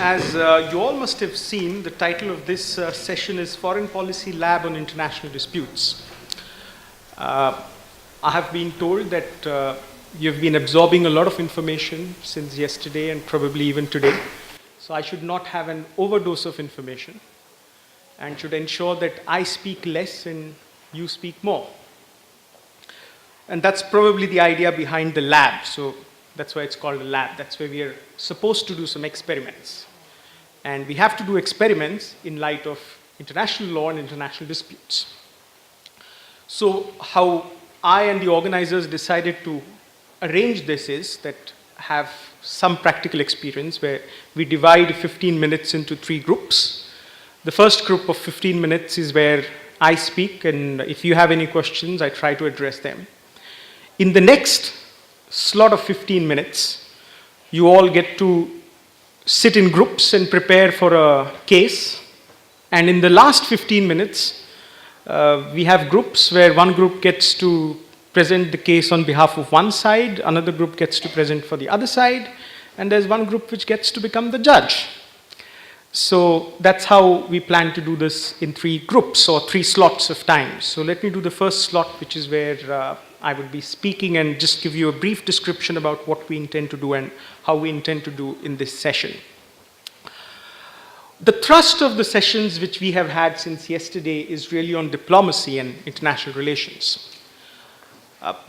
As you all must have seen, the title of this session is Foreign Policy Lab on International Disputes. I have been told that you've been absorbing a lot of information since yesterday and probably even today. So I should not have an overdose of information and should ensure that I speak less and you speak more. And that's probably the idea behind the lab. So that's why it's called a lab. That's where we are supposed to do some experiments. And we have to do experiments in light of international law and international disputes. So how I and the organizers decided to arrange this is that have some practical experience where we divide 15 minutes into 3 groups. The first group of 15 minutes is where I speak, and if you have any questions, I try to address them. In the next slot of 15 minutes, you all get to sit in groups and prepare for a case. And in the last 15 minutes, we have groups where one group gets to present the case on behalf of one side, another group gets to present for the other side, and there's one group which gets to become the judge. So that's how we plan to do this in 3 groups or 3 slots of time. So let me do the first slot, which is where I would be speaking and just give you a brief description about what we intend to do and how we intend to do in this session. The thrust of the sessions which we have had since yesterday is really on diplomacy and international relations.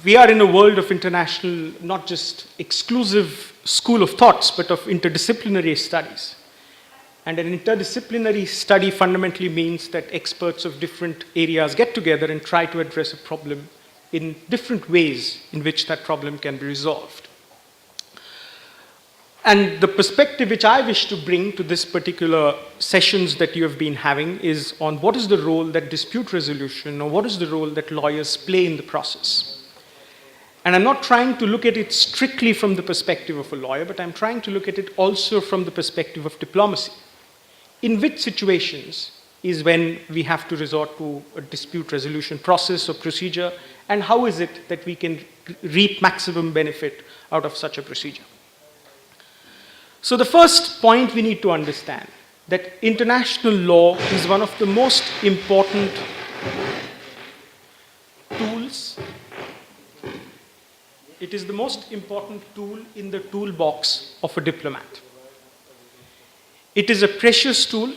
We are in a world of international, not just exclusive school of thoughts, but of interdisciplinary studies. And an interdisciplinary study fundamentally means that experts of different areas get together and try to address a problem in different ways in which that problem can be resolved. And the perspective which I wish to bring to this particular sessions that you have been having is on what is the role that dispute resolution or what is the role that lawyers play in the process. And I'm not trying to look at it strictly from the perspective of a lawyer, but I'm trying to look at it also from the perspective of diplomacy. In which situations is when we have to resort to a dispute resolution process or procedure, and how is it that we can reap maximum benefit out of such a procedure? So the first point we need to understand that international law is one of the most important tools. It is the most important tool in the toolbox of a diplomat. It is a precious tool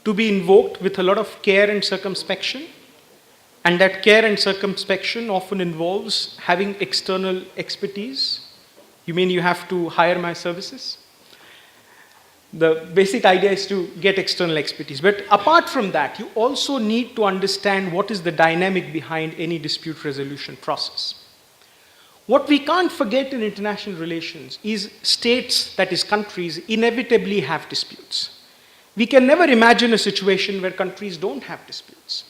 to be invoked with a lot of care and circumspection, and that care and circumspection often involves having external expertise. You mean you have to hire my services? The basic idea is to get external expertise. But apart from that, you also need to understand what is the dynamic behind any dispute resolution process. What we can't forget in international relations is states, that is countries, inevitably have disputes. We can never imagine a situation where countries don't have disputes.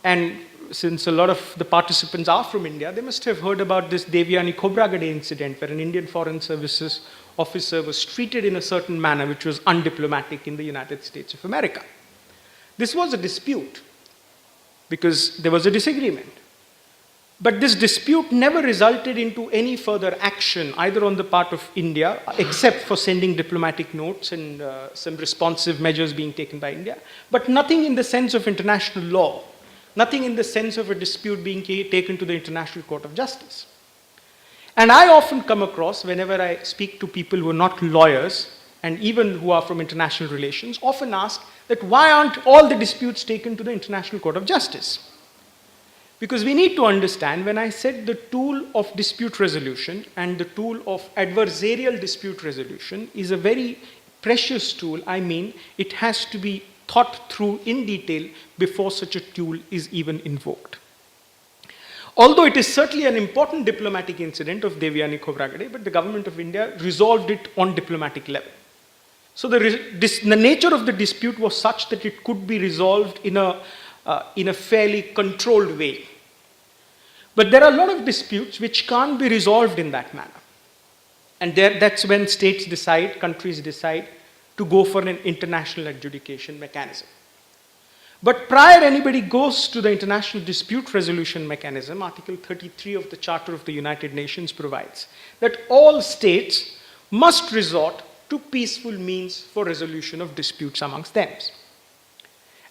And since a lot of the participants are from India, they must have heard about this Devyani Khobragade incident where an Indian Foreign Services officer was treated in a certain manner which was undiplomatic in the United States of America. This was a dispute because there was a disagreement. But this dispute never resulted into any further action, either on the part of India, except for sending diplomatic notes and some responsive measures being taken by India, but nothing in the sense of international law, nothing in the sense of a dispute being taken to the International Court of Justice. And I often come across, whenever I speak to people who are not lawyers, and even who are from international relations, often ask that why aren't all the disputes taken to the International Court of Justice? Because we need to understand, when I said the tool of dispute resolution and the tool of adversarial dispute resolution is a very precious tool, I mean it has to be thought through in detail before such a tool is even invoked. Although it is certainly an important diplomatic incident of Devyani Khobragade, but the government of India resolved it on diplomatic level. So the nature of the dispute was such that it could be resolved in a fairly controlled way. But there are a lot of disputes which can't be resolved in that manner. And that's when states decide, countries decide to go for an international adjudication mechanism. But prior anybody goes to the international dispute resolution mechanism, Article 33 of the Charter of the United Nations provides that all states must resort to peaceful means for resolution of disputes amongst them.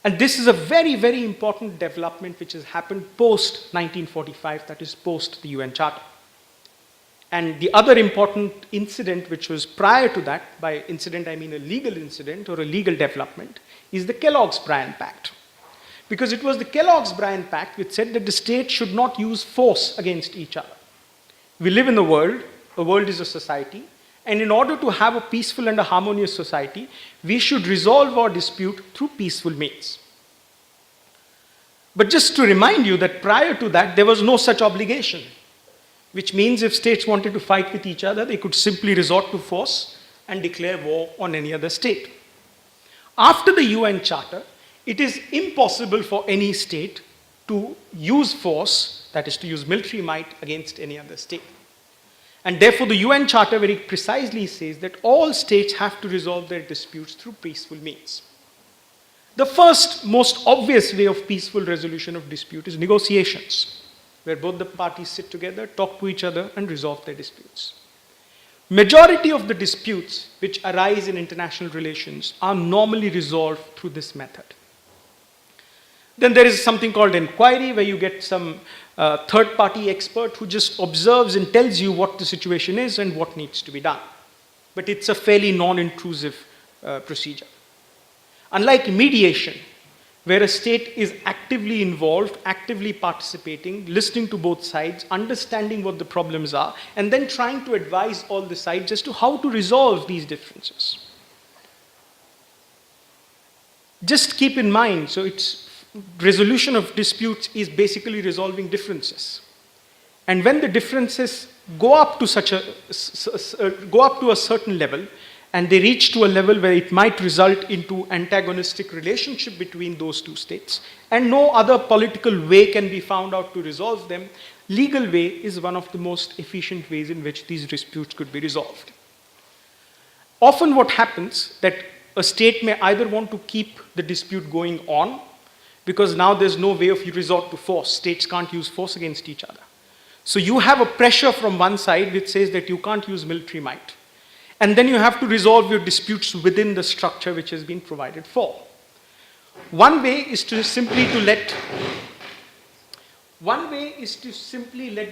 And this is a very, very important development which has happened post 1945, that is post the UN Charter. And the other important incident which was prior to that, by incident I mean a legal incident or a legal development, is the Kellogg's-Briand Pact. Because it was the Kellogg's-Briand Pact which said that the state should not use force against each other. We live in a world is a society, and in order to have a peaceful and a harmonious society, we should resolve our dispute through peaceful means. But just to remind you that prior to that, there was no such obligation, which means if states wanted to fight with each other, they could simply resort to force and declare war on any other state. After the UN Charter, it is impossible for any state to use force, that is to use military might, against any other state. And therefore, the UN Charter very precisely says that all states have to resolve their disputes through peaceful means. The first, most obvious way of peaceful resolution of dispute is negotiations, where both the parties sit together, talk to each other, and resolve their disputes. Majority of the disputes which arise in international relations are normally resolved through this method. Then there is something called inquiry, where you get some third-party expert who just observes and tells you what the situation is and what needs to be done. But it's a fairly non-intrusive procedure. Unlike mediation, where a state is actively involved, actively participating, listening to both sides, understanding what the problems are, and then trying to advise all the sides as to how to resolve these differences. Just keep in mind, so resolution of disputes is basically resolving differences. And when the differences go up to a certain level, and they reach to a level where it might result into antagonistic relationship between those two states, and no other political way can be found out to resolve them, legal way is one of the most efficient ways in which these disputes could be resolved. Often what happens that a state may either want to keep the dispute going on, because now there's no way of you resort to force. States can't use force against each other. So you have a pressure from one side which says that you can't use military might. And then you have to resolve your disputes within the structure which has been provided for. One way is to simply let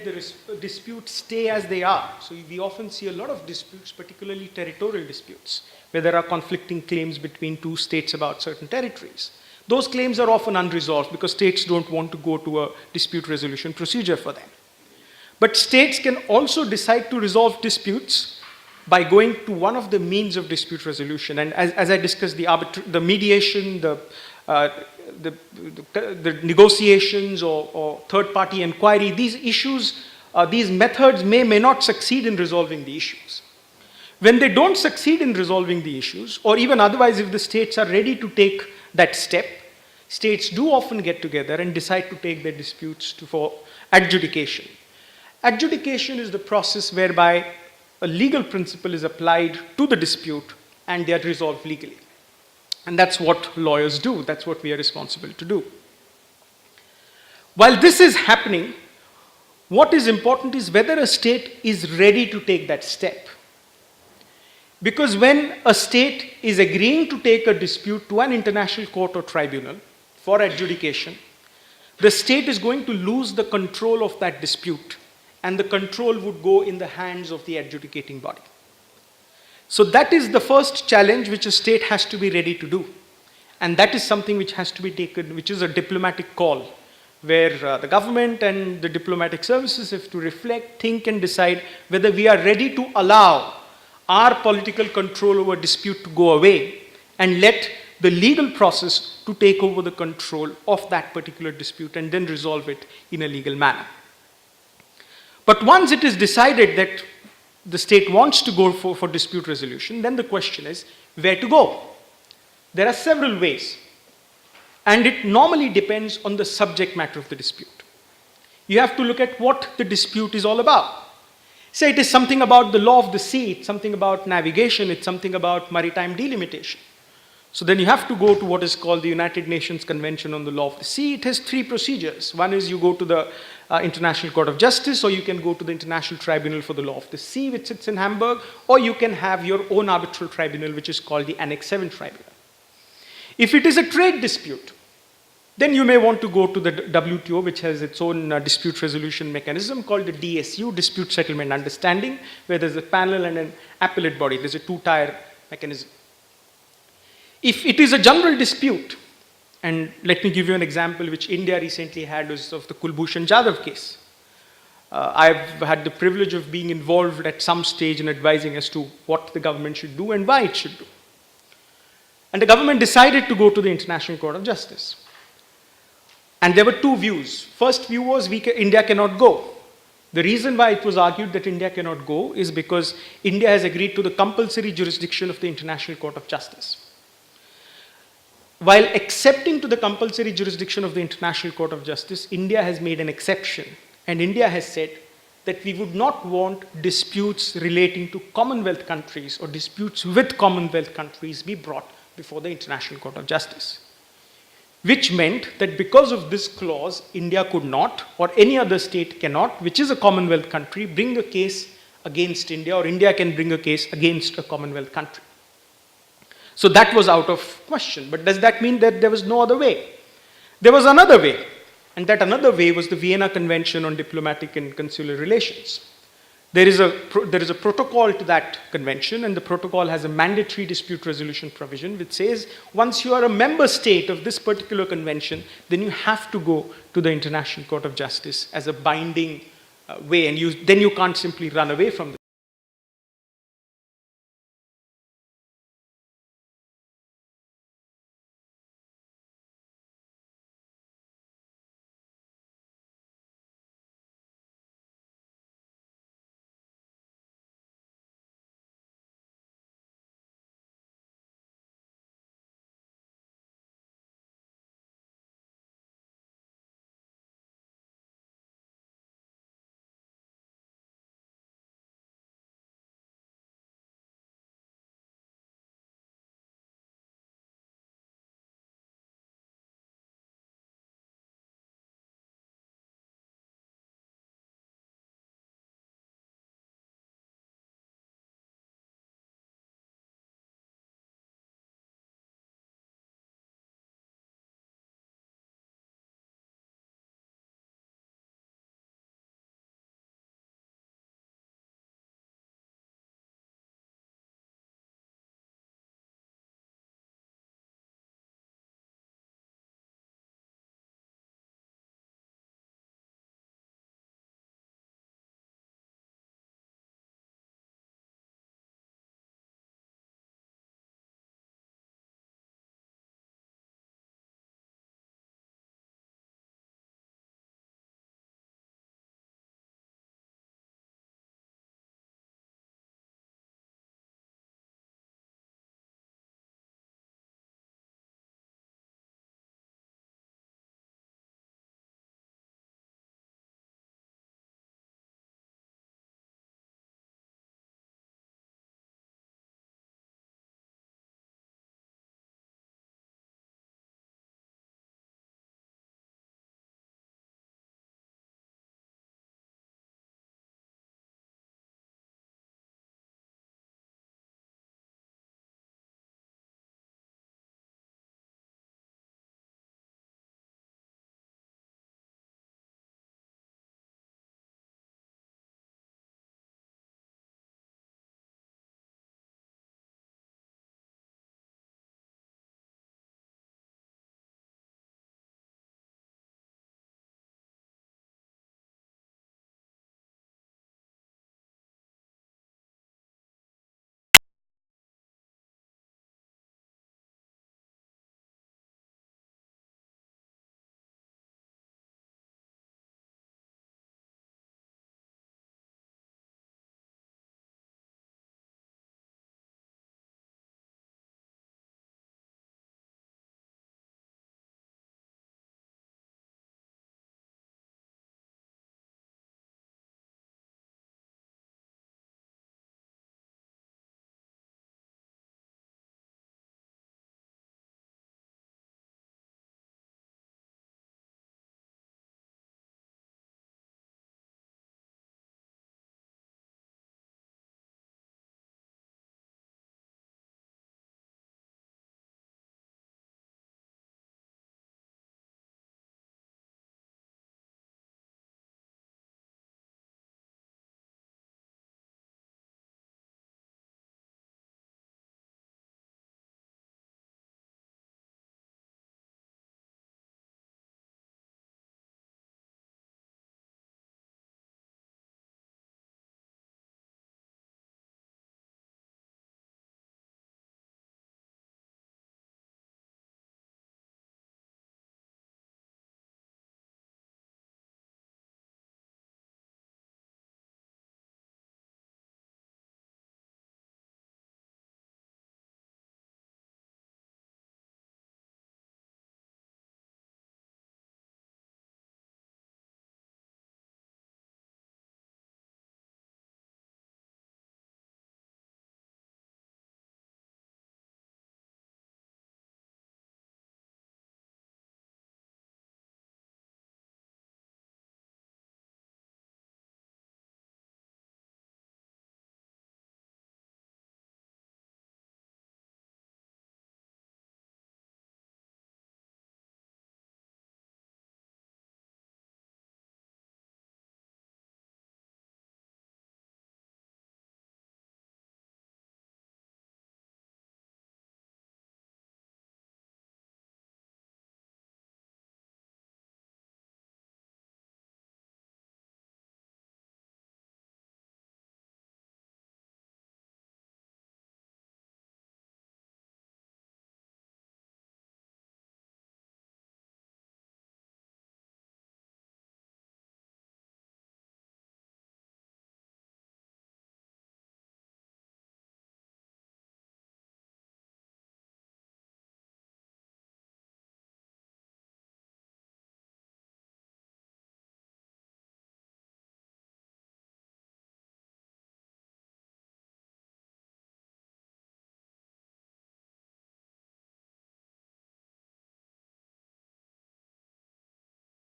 the disputes stay as they are. So we often see a lot of disputes, particularly territorial disputes, where there are conflicting claims between two states about certain territories. Those claims are often unresolved because states don't want to go to a dispute resolution procedure for them. But states can also decide to resolve disputes by going to one of the means of dispute resolution. And as I discussed, the mediation, the negotiations or third-party inquiry, these issues, these methods may not succeed in resolving the issues. When they don't succeed in resolving the issues, or even otherwise if the states are ready to take that step, states do often get together and decide to take their disputes for adjudication. Adjudication is the process whereby a legal principle is applied to the dispute and they are resolved legally. And that's what lawyers do. That's what we are responsible to do. While this is happening, what is important is whether a state is ready to take that step. Because when a state is agreeing to take a dispute to an international court or tribunal for adjudication, the state is going to lose the control of that dispute, and the control would go in the hands of the adjudicating body. So that is the first challenge which a state has to be ready to do. And that is something which has to be taken, which is a diplomatic call, where the government and the diplomatic services have to reflect, think, and decide whether we are ready to allow our political control over dispute to go away and let the legal process to take over the control of that particular dispute and then resolve it in a legal manner. But once it is decided that the state wants to go for dispute resolution, then the question is where to go. There are several ways, and it normally depends on the subject matter of the dispute. You have to look at what the dispute is all about. Say it is something about the law of the sea, it's something about navigation, it's something about maritime delimitation. So then you have to go to what is called the United Nations Convention on the Law of the Sea. It has three procedures. One is you go to the International Court of Justice, or you can go to the International Tribunal for the Law of the Sea, which sits in Hamburg, or you can have your own arbitral tribunal, which is called the Annex 7 Tribunal. If it is a trade dispute, then you may want to go to the WTO, which has its own dispute resolution mechanism called the DSU, Dispute Settlement Understanding, where there's a panel and an appellate body. There's a two-tier mechanism. If it is a general dispute, and let me give you an example which India recently had, was of the Kulbhushan Jadhav case. I've had the privilege of being involved at some stage in advising as to what the government should do and why it should do. And the government decided to go to the International Court of Justice. And there were two views. First view was India cannot go. The reason why it was argued that India cannot go is because India has agreed to the compulsory jurisdiction of the International Court of Justice. While accepting to the compulsory jurisdiction of the International Court of Justice, India has made an exception. And India has said that we would not want disputes relating to Commonwealth countries or disputes with Commonwealth countries be brought before the International Court of Justice. Which meant that because of this clause, India could not, or any other state cannot, which is a Commonwealth country, bring a case against India, or India can bring a case against a Commonwealth country. So that was out of question. But does that mean that there was no other way? There was another way, and that another way was the Vienna Convention on Diplomatic and Consular Relations. There is a protocol to that convention, and the protocol has a mandatory dispute resolution provision which says once you are a member state of this particular convention, then you have to go to the International Court of Justice as a binding way, and then you can't simply run away from this.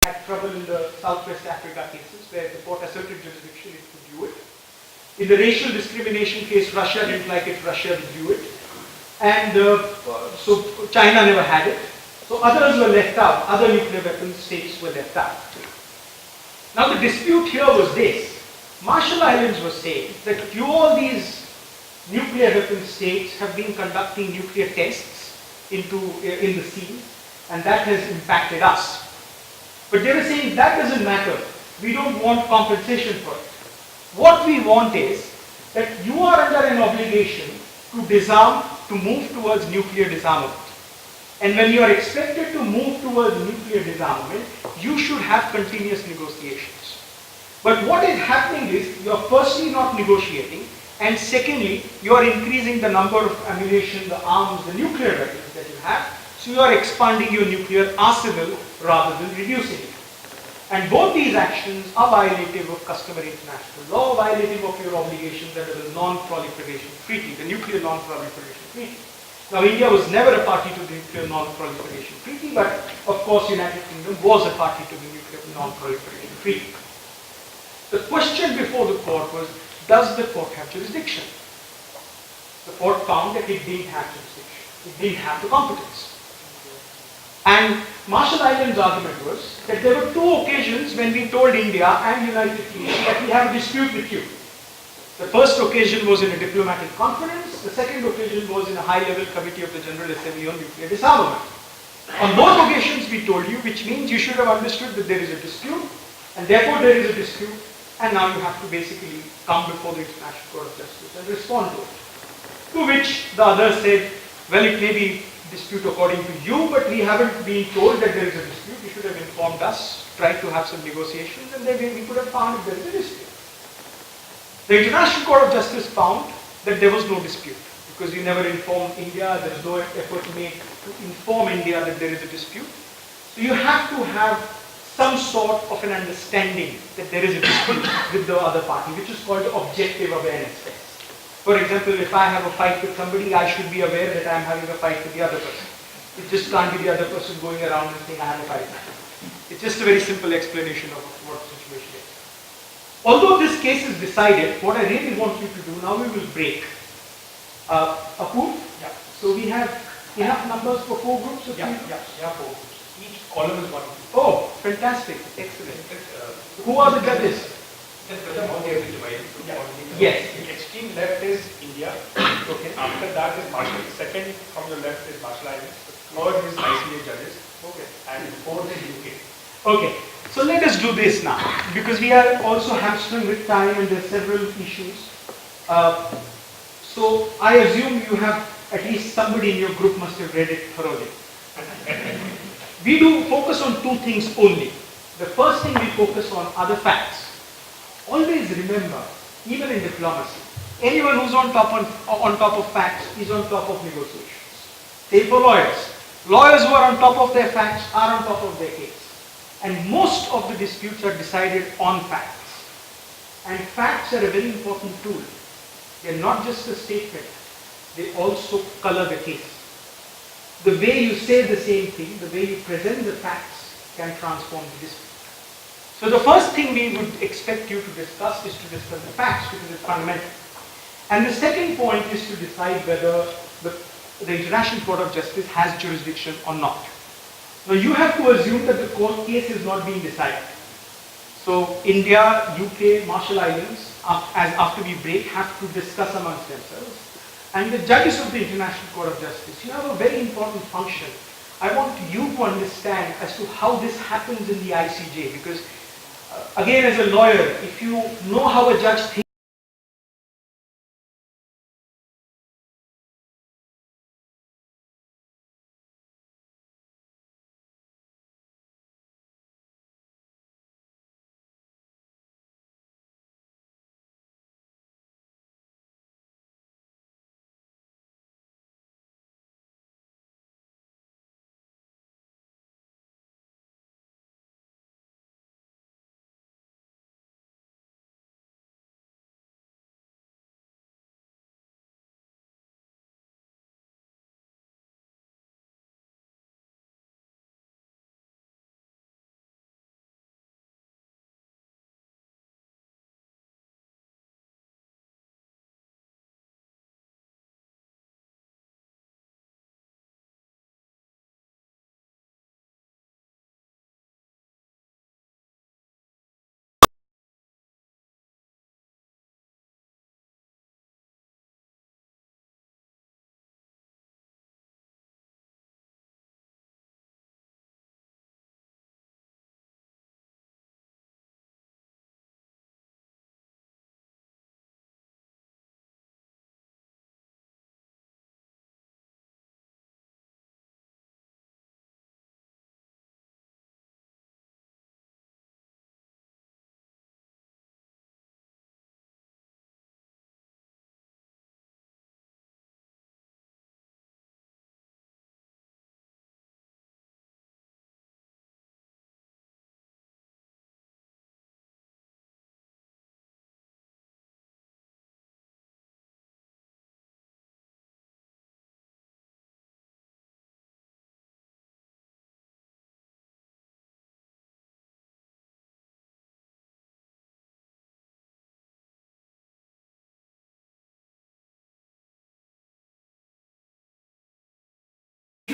had trouble in the Southwest Africa cases where the court asserted jurisdiction, it could view it. In the racial discrimination case, Russia didn't like it, Russia withdrew it. And so China never had it. So others were left out, other nuclear weapon states were left out. Now the dispute here was this. Marshall Islands was saying that all these nuclear weapon states have been conducting nuclear tests in the sea, and that has impacted us. But they were saying that doesn't matter. We don't want compensation for it. What we want is that you are under an obligation to disarm, to move towards nuclear disarmament. And when you are expected to move towards nuclear disarmament, you should have continuous negotiations. But what is happening is you are firstly not negotiating, and secondly, you are increasing the number of ammunition, the arms, the nuclear weapons that you have. So you are expanding your nuclear arsenal rather than reducing it. And both these actions are violative of customary international law, violative of your obligations under the Non-Proliferation Treaty, the Nuclear Non-Proliferation Treaty. Now, India was never a party to the Nuclear Non-Proliferation Treaty, but of course, United Kingdom was a party to the Nuclear Non-Proliferation Treaty. The question before the court was, does the court have jurisdiction? The court found that it didn't have jurisdiction. It didn't have the competence. And Marshall Islands' argument was that there were two occasions when we told India and United Kingdom that we have a dispute with you. The first occasion was in a diplomatic conference. The second occasion was in a high-level committee of the General Assembly on nuclear disarmament. On both occasions we told you, which means you should have understood that there is a dispute, and therefore there is a dispute, and now you have to basically come before the International Court of Justice and respond to it. To which the other said, well, it may be dispute according to you, but we haven't been told that there is a dispute. You should have informed us, tried to have some negotiations, and then we could have found if there is a dispute. The International Court of Justice found that there was no dispute because you never informed India, there is no effort made to inform India that there is a dispute. So you have to have some sort of an understanding that there is a dispute with the other party, which is called the objective awareness test. For example, if I have a fight with somebody, I should be aware that I am having a fight with the other person. It just can't be the other person going around and saying I have a fight. It's just a very simple explanation of what the situation is. Although this case is decided, what I really want you to do, now we will break. Approve? Yeah. So we have enough numbers for 4 groups? Yeah, 4 groups. Each column is 1 group. Oh, fantastic. Excellent. Who are the judges? Yes. The extreme left is India. Okay. After that is Marshall. Second from your left is Marshall Islands. The third is ICA judges. Okay. And the fourth is UK. Okay. So let us do this now, because we are also hamstrung with time and there are several issues. So I assume you have, at least somebody in your group must have read it thoroughly. We do focus on 2 things only. The first thing we focus on are the facts. Always remember, even in diplomacy, anyone who's on top of facts is on top of negotiations. Same for lawyers. Lawyers who are on top of their facts are on top of their case. And most of the disputes are decided on facts. And facts are a very important tool. They're not just a statement, they also color the case. The way you say the same thing, the way you present the facts can transform the dispute. So the first thing we would expect you to discuss is to discuss the facts because it's fundamental. And the second point is to decide whether the International Court of Justice has jurisdiction or not. Now you have to assume that the court case is not being decided. So India, UK, Marshall Islands, after we break, have to discuss amongst themselves. And the judges of the International Court of Justice, you have a very important function. I want you to understand as to how this happens in the ICJ, because again, as a lawyer, if you know how a judge thinks,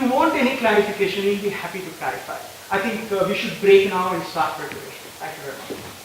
you want any clarification, we'll be happy to clarify. I think we should break now and start preparation. Thank you very much.